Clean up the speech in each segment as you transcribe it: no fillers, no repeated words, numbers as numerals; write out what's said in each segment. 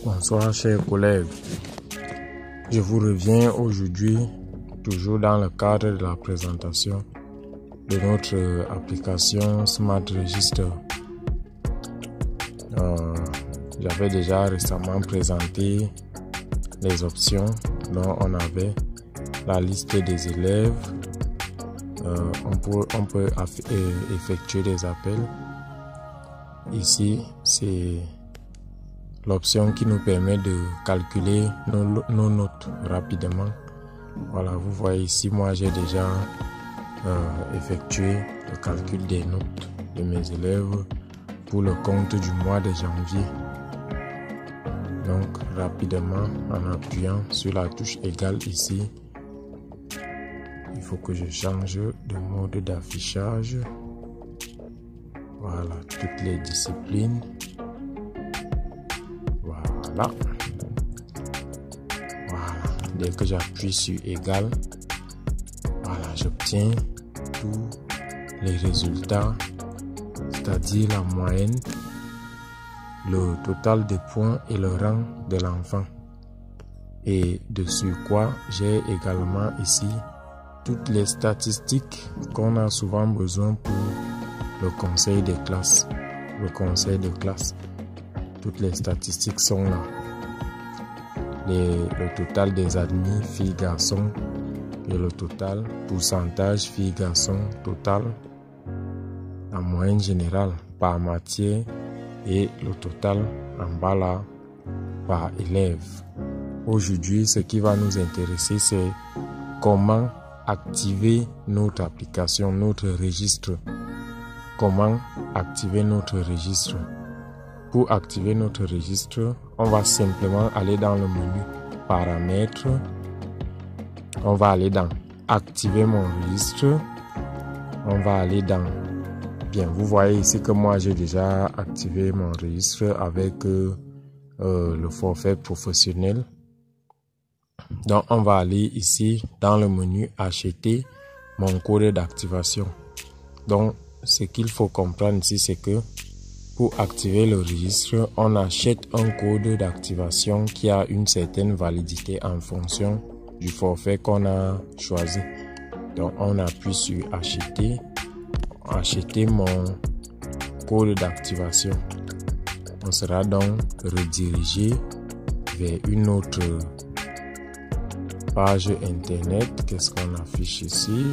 Bonsoir chers collègues, je vous reviens aujourd'hui toujours dans le cadre de la présentation de notre application Smart Register. J'avais déjà récemment présenté les options dont on avait la liste des élèves, on peut effectuer des appels. Ici c'est l'option qui nous permet de calculer nos notes rapidement. Voilà, vous voyez ici, moi j'ai déjà effectué le calcul des notes de mes élèves pour le compte du mois de janvier. Donc rapidement, en appuyant sur la touche égale ici, il faut que je change de mode d'affichage. Voilà, toutes les disciplines. Voilà. Dès que j'appuie sur égal, voilà, j'obtiens tous les résultats, c'est-à-dire la moyenne, le total des points et le rang de l'enfant. Et de surcroît, j'ai également ici toutes les statistiques qu'on a souvent besoin pour le conseil des classes. Le conseil de classe. Toutes les statistiques sont là. Le total des admis filles-garçons et le total pourcentage filles-garçons total, la moyenne générale par matière et le total en bas là par élève. Aujourd'hui, ce qui va nous intéresser, c'est comment activer notre application, notre registre. Comment activer notre registre? Pour activer notre registre, on va simplement aller dans le menu paramètres. On va aller dans activer mon registre. On va aller dans... Bien, vous voyez ici que moi j'ai déjà activé mon registre avec le forfait professionnel. Donc on va aller ici dans le menu acheter mon code d'activation. Donc ce qu'il faut comprendre ici, c'est que pour activer le registre, on achète un code d'activation qui a une certaine validité en fonction du forfait qu'on a choisi. Donc on appuie sur acheter, acheter mon code d'activation. On sera donc redirigé vers une autre page internet. Qu'est-ce qu'on affiche ici?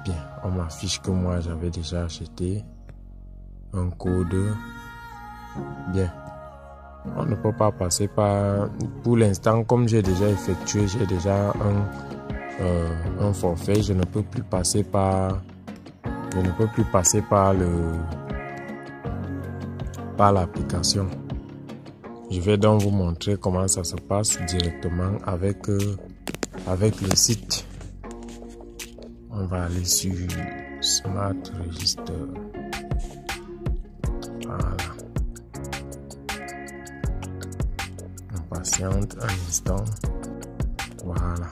Bien, on m'affiche que moi j'avais déjà acheté un code. Bien, on ne peut pas passer par... Pour l'instant, comme j'ai déjà effectué, j'ai déjà un forfait, je ne peux plus passer par... Je ne peux plus passer par l'application. Je vais donc vous montrer comment ça se passe directement avec le site. On va aller sur Smart Register. Voilà. On patiente un instant. Voilà.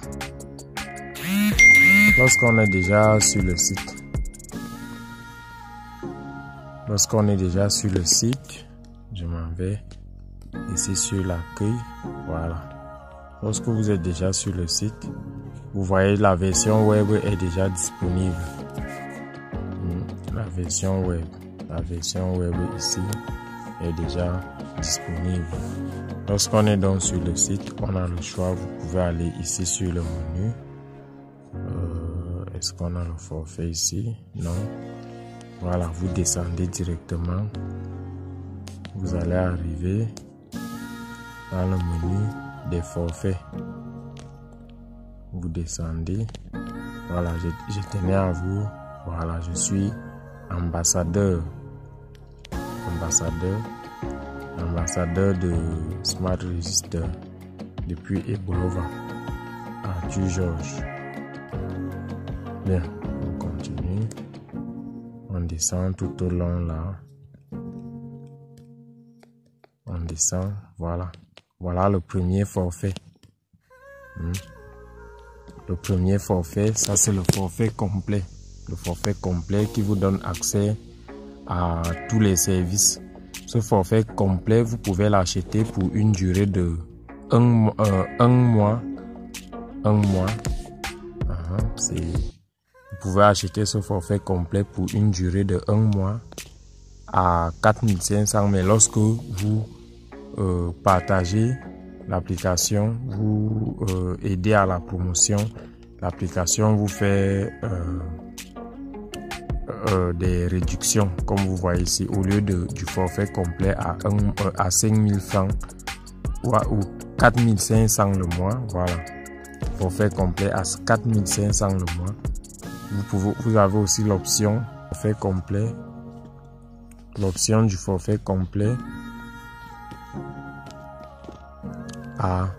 Lorsqu'on est déjà sur le site. Je m'en vais ici sur l'accueil. Voilà. Lorsque vous êtes déjà sur le site, vous voyez la version web est déjà disponible. La version web ici est déjà disponible. Lorsqu'on est donc sur le site, on a le choix. Vous pouvez aller ici sur le menu. Est-ce qu'on a le forfait ici? Non. Voilà, vous descendez directement. Vous allez arriver dans le menu des forfaits. Vous descendez. Voilà, je tenais à vous. Voilà, je suis ambassadeur de Smart Register depuis Ebolova. Arthur Georges. Bien, on continue. On descend tout au long là. On descend, voilà. Voilà le premier forfait. Le premier forfait, ça c'est le forfait complet. Le forfait complet qui vous donne accès à tous les services. Ce forfait complet, vous pouvez l'acheter pour une durée de un mois. Vous pouvez acheter ce forfait complet pour une durée de 1 mois à 4500, mais lorsque vous partagez l'application, vous aidez à la promotion, l'application vous fait des réductions, comme vous voyez ici. Au lieu du forfait complet à 5000 francs ou 4500 le mois, voilà, forfait complet à 4500 le mois. Vous avez aussi l'option forfait complet, l'option du forfait complet à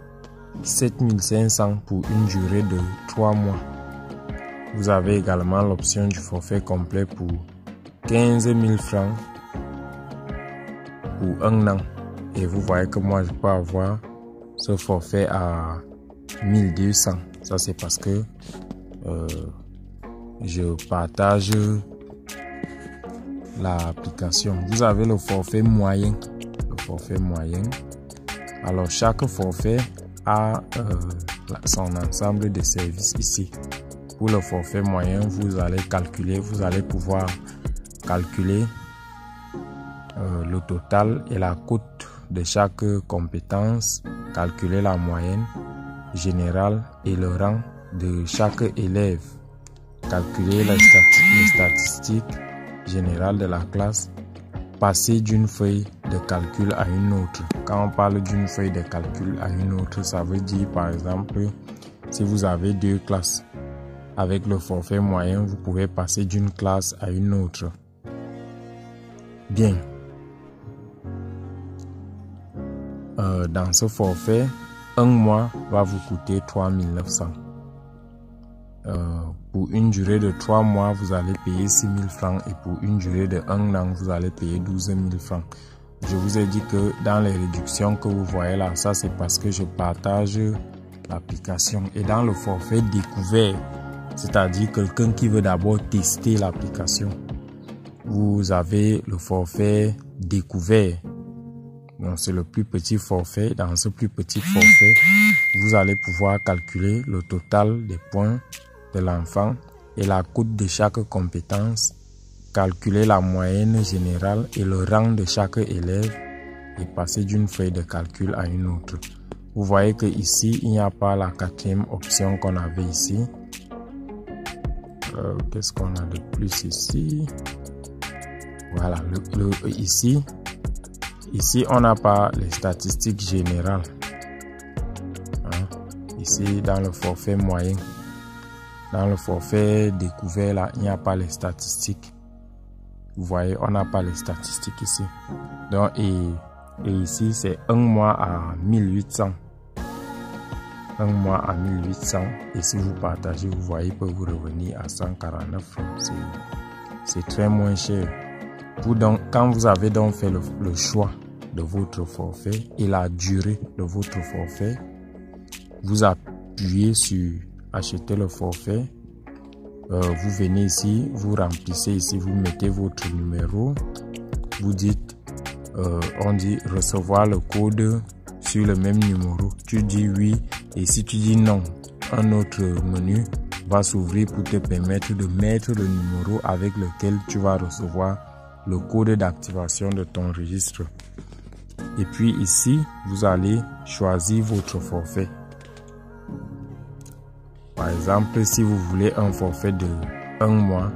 7500 pour une durée de 3 mois. Vous avez également l'option du forfait complet pour 15 000 francs pour 1 an. Et vous voyez que moi, je peux avoir ce forfait à 1200. Ça, c'est parce que je partage l'application. Vous avez le forfait moyen. Le forfait moyen. Alors, chaque forfait a son ensemble de services ici. Pour le forfait moyen, vous allez pouvoir calculer le total et la cote de chaque compétence, calculer la moyenne générale et le rang de chaque élève, calculer les statistiques générales de la classe, passer d'une feuille de calcul à une autre. Quand on parle d'une feuille de calcul à une autre, ça veut dire par exemple, si vous avez 2 classes, avec le forfait moyen, vous pouvez passer d'une classe à une autre. Bien. Dans ce forfait, 1 mois va vous coûter 3900. Pour une durée de 3 mois, vous allez payer 6000 francs et pour une durée de 1 an, vous allez payer 12 000 francs. Je vous ai dit que dans les réductions que vous voyez là, ça c'est parce que je partage l'application. Et dans le forfait découvert, c'est-à-dire quelqu'un qui veut d'abord tester l'application, vous avez le forfait découvert. Donc c'est le plus petit forfait. Dans ce plus petit forfait, vous allez pouvoir calculer le total des points de l'enfant et la cote de chaque compétence, calculer la moyenne générale et le rang de chaque élève et passer d'une feuille de calcul à une autre. Vous voyez que ici, il n'y a pas la 4e option qu'on avait ici. Qu'est-ce qu'on a de plus ici? Voilà, ici, on n'a pas les statistiques générales. Ici, dans le forfait moyen. Dans le forfait découvert, là, il n'y a pas les statistiques. Vous voyez, on n'a pas les statistiques ici. Donc, et ici, c'est 1 mois à 1800. 1 mois à 1800. Et si vous partagez, vous voyez, il peut vous revenir à 149 francs. C'est très moins cher. Quand vous avez donc fait le choix de votre forfait et la durée de votre forfait, vous appuyez sur acheter le forfait. Vous venez ici, vous remplissez ici, vous mettez votre numéro. Vous dites, on dit recevoir le code sur le même numéro. Tu dis oui et si tu dis non, un autre menu va s'ouvrir pour te permettre de mettre le numéro avec lequel tu vas recevoir le code d'activation de ton registre. Et puis ici, vous allez choisir votre forfait. Par exemple, si vous voulez un forfait de 1 mois,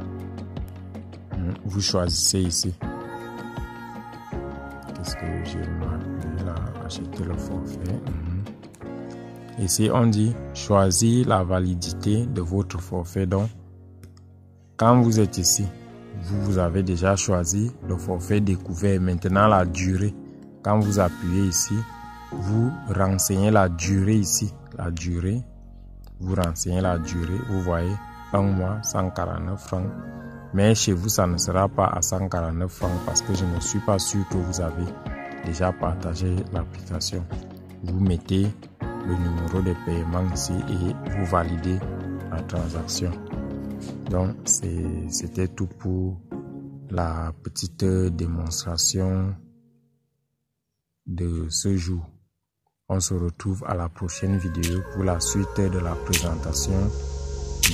vous choisissez ici. Qu'est-ce que j'ai marqué là? Acheter le forfait. Ici, on dit choisir la validité de votre forfait. Donc, quand vous êtes ici, vous avez déjà choisi le forfait découvert. Maintenant, la durée. Quand vous appuyez ici, vous renseignez la durée ici. La durée. Vous renseignez la durée. Vous voyez, 1 mois, 149 francs. Mais chez vous, ça ne sera pas à 149 francs parce que je ne suis pas sûr que vous avez déjà partagé l'application. Vous mettez le numéro de paiement ici et vous validez la transaction. Donc, c'était tout pour la petite démonstration de ce jour. On se retrouve à la prochaine vidéo pour la suite de la présentation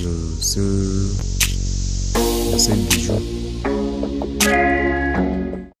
de ce bijou.